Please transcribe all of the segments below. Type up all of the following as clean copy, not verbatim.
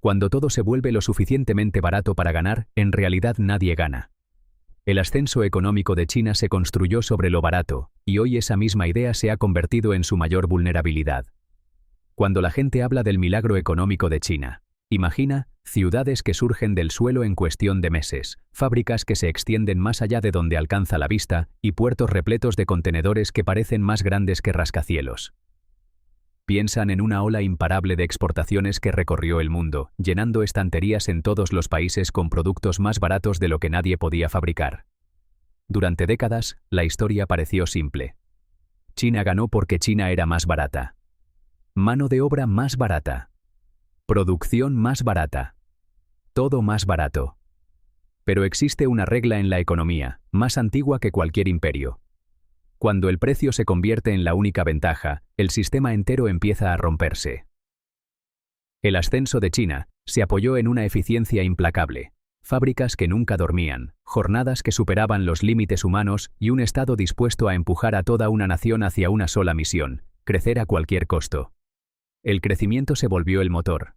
Cuando todo se vuelve lo suficientemente barato para ganar, en realidad nadie gana. El ascenso económico de China se construyó sobre lo barato, y hoy esa misma idea se ha convertido en su mayor vulnerabilidad. Cuando la gente habla del milagro económico de China, imagina ciudades que surgen del suelo en cuestión de meses, fábricas que se extienden más allá de donde alcanza la vista y puertos repletos de contenedores que parecen más grandes que rascacielos. Piensan en una ola imparable de exportaciones que recorrió el mundo, llenando estanterías en todos los países con productos más baratos de lo que nadie podía fabricar. Durante décadas, la historia pareció simple. China ganó porque China era más barata. Mano de obra más barata. Producción más barata. Todo más barato. Pero existe una regla en la economía, más antigua que cualquier imperio. Cuando el precio se convierte en la única ventaja, el sistema entero empieza a romperse. El ascenso de China se apoyó en una eficiencia implacable, fábricas que nunca dormían, jornadas que superaban los límites humanos y un Estado dispuesto a empujar a toda una nación hacia una sola misión, crecer a cualquier costo. El crecimiento se volvió el motor.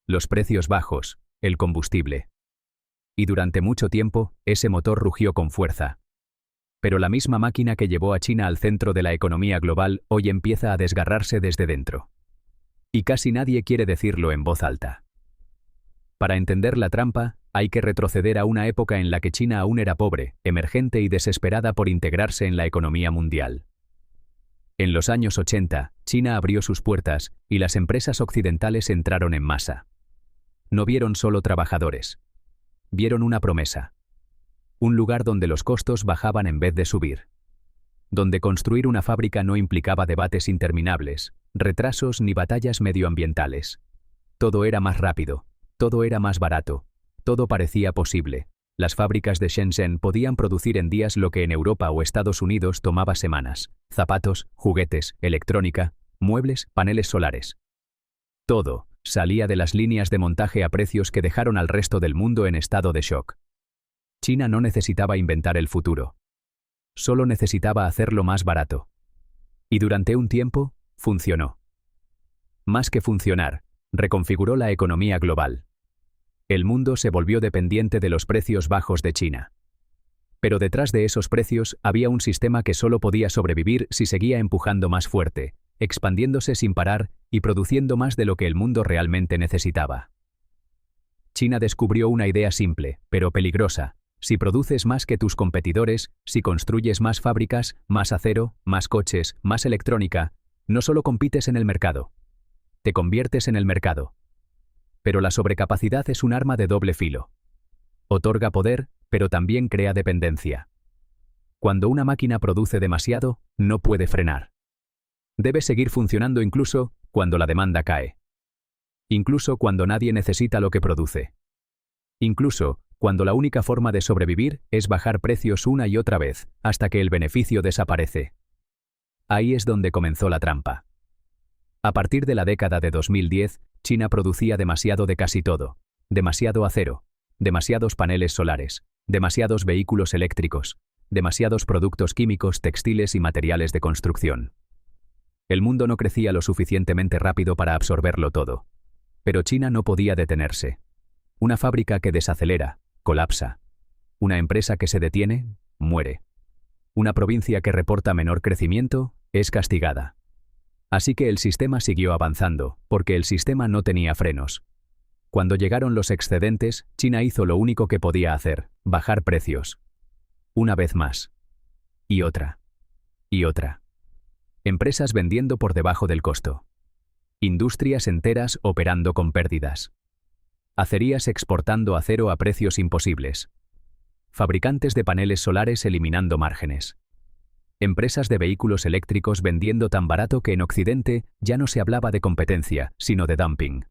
Los precios bajos, el combustible. Y durante mucho tiempo, ese motor rugió con fuerza. Pero la misma máquina que llevó a China al centro de la economía global hoy empieza a desgarrarse desde dentro. Y casi nadie quiere decirlo en voz alta. Para entender la trampa, hay que retroceder a una época en la que China aún era pobre, emergente y desesperada por integrarse en la economía mundial. En los años 80, China abrió sus puertas y las empresas occidentales entraron en masa. No vieron solo trabajadores. Vieron una promesa. Un lugar donde los costos bajaban en vez de subir. Donde construir una fábrica no implicaba debates interminables, retrasos ni batallas medioambientales. Todo era más rápido, todo era más barato, todo parecía posible. Las fábricas de Shenzhen podían producir en días lo que en Europa o Estados Unidos tomaba semanas: zapatos, juguetes, electrónica, muebles, paneles solares. Todo salía de las líneas de montaje a precios que dejaron al resto del mundo en estado de shock. China no necesitaba inventar el futuro. Solo necesitaba hacerlo más barato. Y durante un tiempo, funcionó. Más que funcionar, reconfiguró la economía global. El mundo se volvió dependiente de los precios bajos de China. Pero detrás de esos precios había un sistema que solo podía sobrevivir si seguía empujando más fuerte, expandiéndose sin parar y produciendo más de lo que el mundo realmente necesitaba. China descubrió una idea simple, pero peligrosa. Si produces más que tus competidores, si construyes más fábricas, más acero, más coches, más electrónica, no solo compites en el mercado, te conviertes en el mercado. Pero la sobrecapacidad es un arma de doble filo. Otorga poder, pero también crea dependencia. Cuando una máquina produce demasiado, no puede frenar. Debe seguir funcionando incluso cuando la demanda cae. Incluso cuando nadie necesita lo que produce. Incluso cuando la única forma de sobrevivir es bajar precios una y otra vez, hasta que el beneficio desaparece. Ahí es donde comenzó la trampa. A partir de la década de 2010, China producía demasiado de casi todo. Demasiado acero, demasiados paneles solares, demasiados vehículos eléctricos, demasiados productos químicos, textiles y materiales de construcción. El mundo no crecía lo suficientemente rápido para absorberlo todo. Pero China no podía detenerse. Una fábrica que desacelera, colapsa. Una empresa que se detiene, muere. Una provincia que reporta menor crecimiento, es castigada. Así que el sistema siguió avanzando, porque el sistema no tenía frenos. Cuando llegaron los excedentes, China hizo lo único que podía hacer: bajar precios. Una vez más. Y otra. Y otra. Empresas vendiendo por debajo del costo. Industrias enteras operando con pérdidas. Acerías exportando acero a precios imposibles. Fabricantes de paneles solares eliminando márgenes. Empresas de vehículos eléctricos vendiendo tan barato que en Occidente ya no se hablaba de competencia, sino de dumping.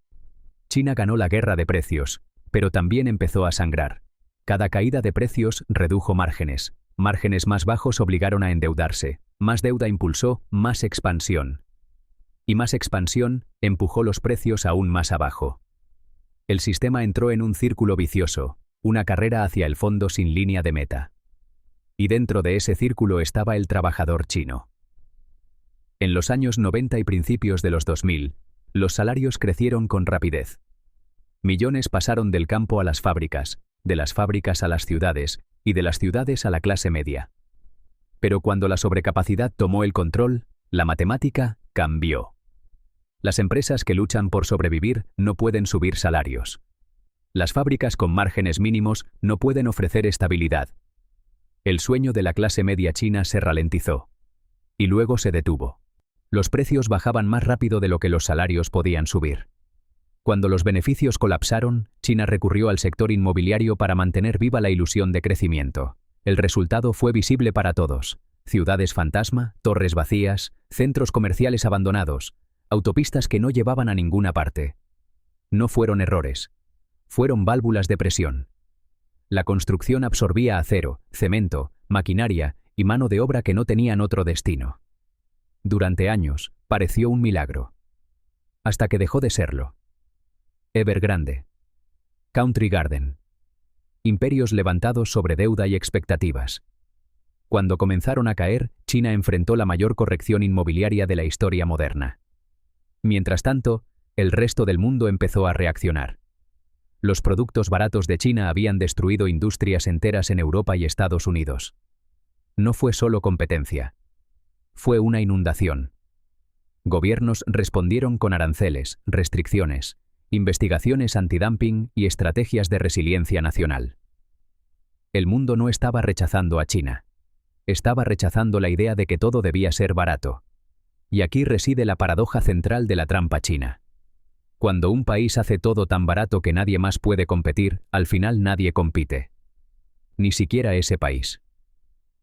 China ganó la guerra de precios, pero también empezó a sangrar. Cada caída de precios redujo márgenes. Márgenes más bajos obligaron a endeudarse. Más deuda impulsó más expansión. Y más expansión empujó los precios aún más abajo. El sistema entró en un círculo vicioso, una carrera hacia el fondo sin línea de meta. Y dentro de ese círculo estaba el trabajador chino. En los años 90 y principios de los 2000, los salarios crecieron con rapidez. Millones pasaron del campo a las fábricas, de las fábricas a las ciudades, y de las ciudades a la clase media. Pero cuando la sobrecapacidad tomó el control, la matemática cambió. Las empresas que luchan por sobrevivir no pueden subir salarios. Las fábricas con márgenes mínimos no pueden ofrecer estabilidad. El sueño de la clase media china se ralentizó. Y luego se detuvo. Los precios bajaban más rápido de lo que los salarios podían subir. Cuando los beneficios colapsaron, China recurrió al sector inmobiliario para mantener viva la ilusión de crecimiento. El resultado fue visible para todos. Ciudades fantasma, torres vacías, centros comerciales abandonados, autopistas que no llevaban a ninguna parte. No fueron errores. Fueron válvulas de presión. La construcción absorbía acero, cemento, maquinaria y mano de obra que no tenían otro destino. Durante años, pareció un milagro. Hasta que dejó de serlo. Evergrande. Country Garden. Imperios levantados sobre deuda y expectativas. Cuando comenzaron a caer, China enfrentó la mayor corrección inmobiliaria de la historia moderna. Mientras tanto, el resto del mundo empezó a reaccionar. Los productos baratos de China habían destruido industrias enteras en Europa y Estados Unidos. No fue solo competencia. Fue una inundación. Gobiernos respondieron con aranceles, restricciones, investigaciones antidumping y estrategias de resiliencia nacional. El mundo no estaba rechazando a China. Estaba rechazando la idea de que todo debía ser barato. Y aquí reside la paradoja central de la trampa china. Cuando un país hace todo tan barato que nadie más puede competir, al final nadie compite. Ni siquiera ese país.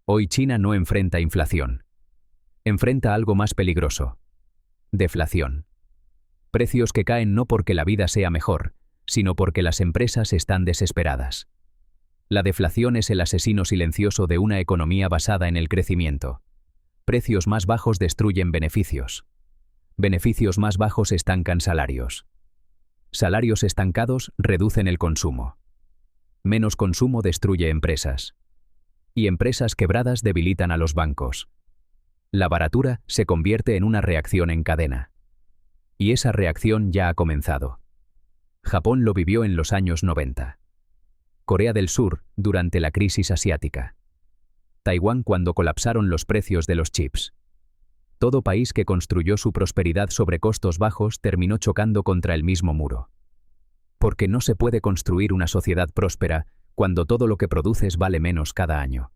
Hoy China no enfrenta inflación. Enfrenta algo más peligroso. Deflación. Precios que caen no porque la vida sea mejor, sino porque las empresas están desesperadas. La deflación es el asesino silencioso de una economía basada en el crecimiento. Precios más bajos destruyen beneficios. Beneficios más bajos estancan salarios. Salarios estancados reducen el consumo. Menos consumo destruye empresas. Y empresas quebradas debilitan a los bancos. La baratura se convierte en una reacción en cadena. Y esa reacción ya ha comenzado. Japón lo vivió en los años 90. Corea del Sur, durante la crisis asiática. Taiwán cuando colapsaron los precios de los chips. Todo país que construyó su prosperidad sobre costos bajos terminó chocando contra el mismo muro. Porque no se puede construir una sociedad próspera cuando todo lo que produces vale menos cada año.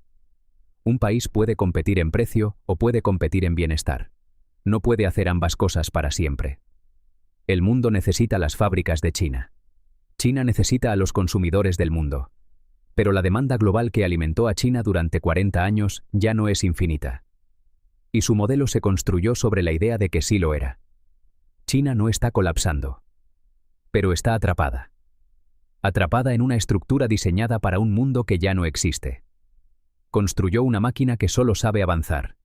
Un país puede competir en precio o puede competir en bienestar. No puede hacer ambas cosas para siempre. El mundo necesita las fábricas de China. China necesita a los consumidores del mundo. Pero la demanda global que alimentó a China durante 40 años ya no es infinita. Y su modelo se construyó sobre la idea de que sí lo era. China no está colapsando. Pero está atrapada. Atrapada en una estructura diseñada para un mundo que ya no existe. Construyó una máquina que solo sabe avanzar.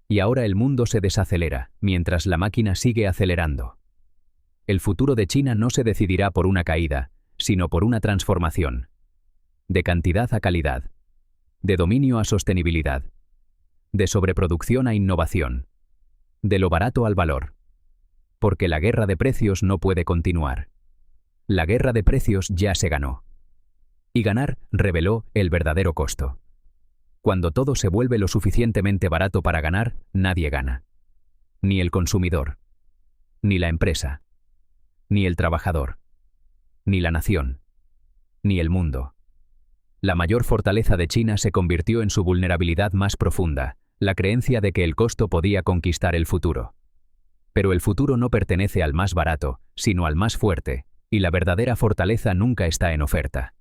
Y ahora el mundo se desacelera, mientras la máquina sigue acelerando. El futuro de China no se decidirá por una caída, sino por una transformación. De cantidad a calidad. De dominio a sostenibilidad. De sobreproducción a innovación. De lo barato al valor. Porque la guerra de precios no puede continuar. La guerra de precios ya se ganó. Y ganar reveló el verdadero costo. Cuando todo se vuelve lo suficientemente barato para ganar, nadie gana. Ni el consumidor. Ni la empresa. Ni el trabajador. Ni la nación. Ni el mundo. La mayor fortaleza de China se convirtió en su vulnerabilidad más profunda, la creencia de que el costo podía conquistar el futuro. Pero el futuro no pertenece al más barato, sino al más fuerte, y la verdadera fortaleza nunca está en oferta.